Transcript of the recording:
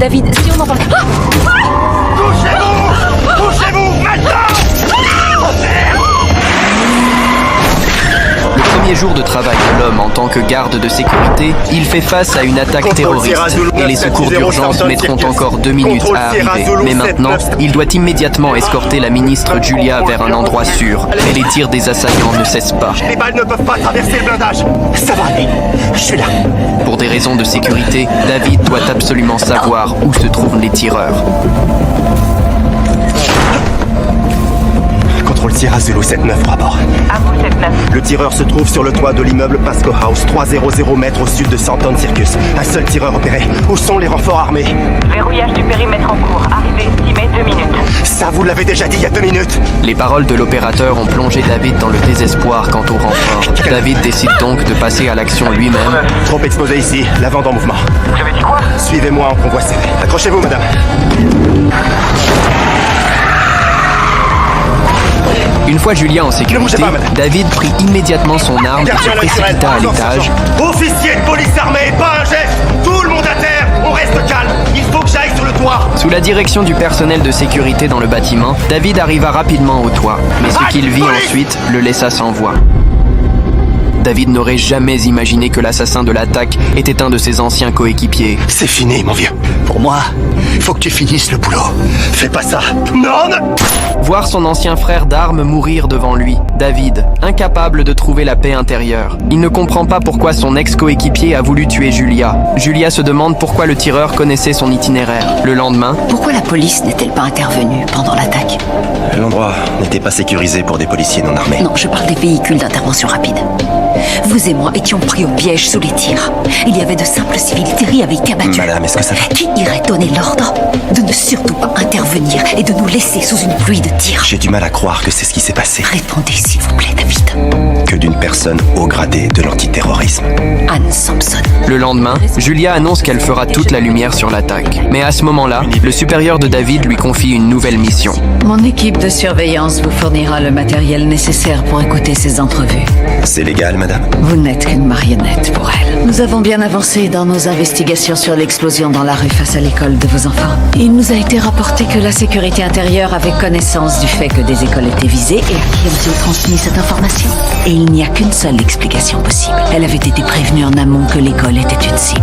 David, si on entend... Ah! Couchez-vous! Couchez-vous maintenant! Le premier jour de travail de l'homme en tant que garde de sécurité, il fait face à une attaque terroriste et les secours d'urgence mettront encore 2 minutes à arriver. Mais maintenant, il doit immédiatement escorter la ministre Julia vers un endroit sûr. Mais les tirs des assaillants ne cessent pas. Les balles ne peuvent pas traverser le blindage. Ça va aller. Je suis là. Pour des raisons de sécurité, David doit absolument savoir où se trouvent les tireurs. Contrôle Sierra Zulu 7-9 rapport. À vous, 7-9. Le tireur se trouve sur le toit de l'immeuble Pasco House, 300 mètres au sud de Santon Circus. Un seul tireur opéré. Où sont les renforts armés? Verrouillage du périmètre en cours. Arrivée estimée 2 minutes. Ça, vous l'avez déjà dit il y a 2 minutes. Les paroles de l'opérateur ont plongé David dans le désespoir quant au renfort. David décide donc de passer à l'action lui-même. Trop exposé ici, la vente en mouvement. Vous avez dit quoi? Suivez-moi en convoi serré. Accrochez-vous, madame. Une fois Julia en Ne bougez sécurité, pas, madame. David prit immédiatement son arme et se Gardien naturel, précipita à renfort, l'étage. sergent. Officier de police armée, pas un geste. Tout le monde à terre. On reste calme. Il faut que j'aille sur le toit. Sous la direction du personnel de sécurité dans le bâtiment, David arriva rapidement au toit. Mais ce qu'il vit ensuite le laissa sans voix. David n'aurait jamais imaginé que l'assassin de l'attaque était un de ses anciens coéquipiers. C'est fini, mon vieux. Pour moi, il faut que tu finisses le boulot. Fais pas ça. Non, non. Voir son ancien frère d'armes mourir devant lui, David, incapable de trouver la paix intérieure. Il ne comprend pas pourquoi son ex-coéquipier a voulu tuer Julia. Julia se demande pourquoi le tireur connaissait son itinéraire. Le lendemain, Pourquoi la police n'est-elle pas intervenue pendant l'attaque? L'endroit n'était pas sécurisé pour des policiers non armés. Non, je parle des véhicules d'intervention rapide. Vous et moi étions pris au piège sous les tirs. Il y avait de simples civils, Terry avait été abattu. Madame, est-ce que ça va? Qui irait donner l'ordre de ne surtout pas intervenir et de nous laisser sous une pluie de tirs? J'ai du mal à croire que c'est ce qui s'est passé. Répondez s'il vous plaît, David. Que d'une personne haut gradé de l'antiterrorisme. Anne Sampson. le lendemain, Julia annonce qu'elle fera toute la lumière sur l'attaque. Mais à ce moment-là, le supérieur de David lui confie une nouvelle mission. Mon équipe de surveillance vous fournira le matériel nécessaire pour écouter ces entrevues. C'est légal, madame? Vous n'êtes qu'une marionnette pour elle. Nous avons bien avancé dans nos investigations sur l'explosion dans la rue face à l'école de vos enfants. Il nous a été rapporté que la sécurité intérieure avait connaissance du fait que des écoles étaient visées et à qui ont-ils transmis cette information? Et il n'y a qu'une seule explication possible. Elle avait été prévenue en amont que l'école était une cible.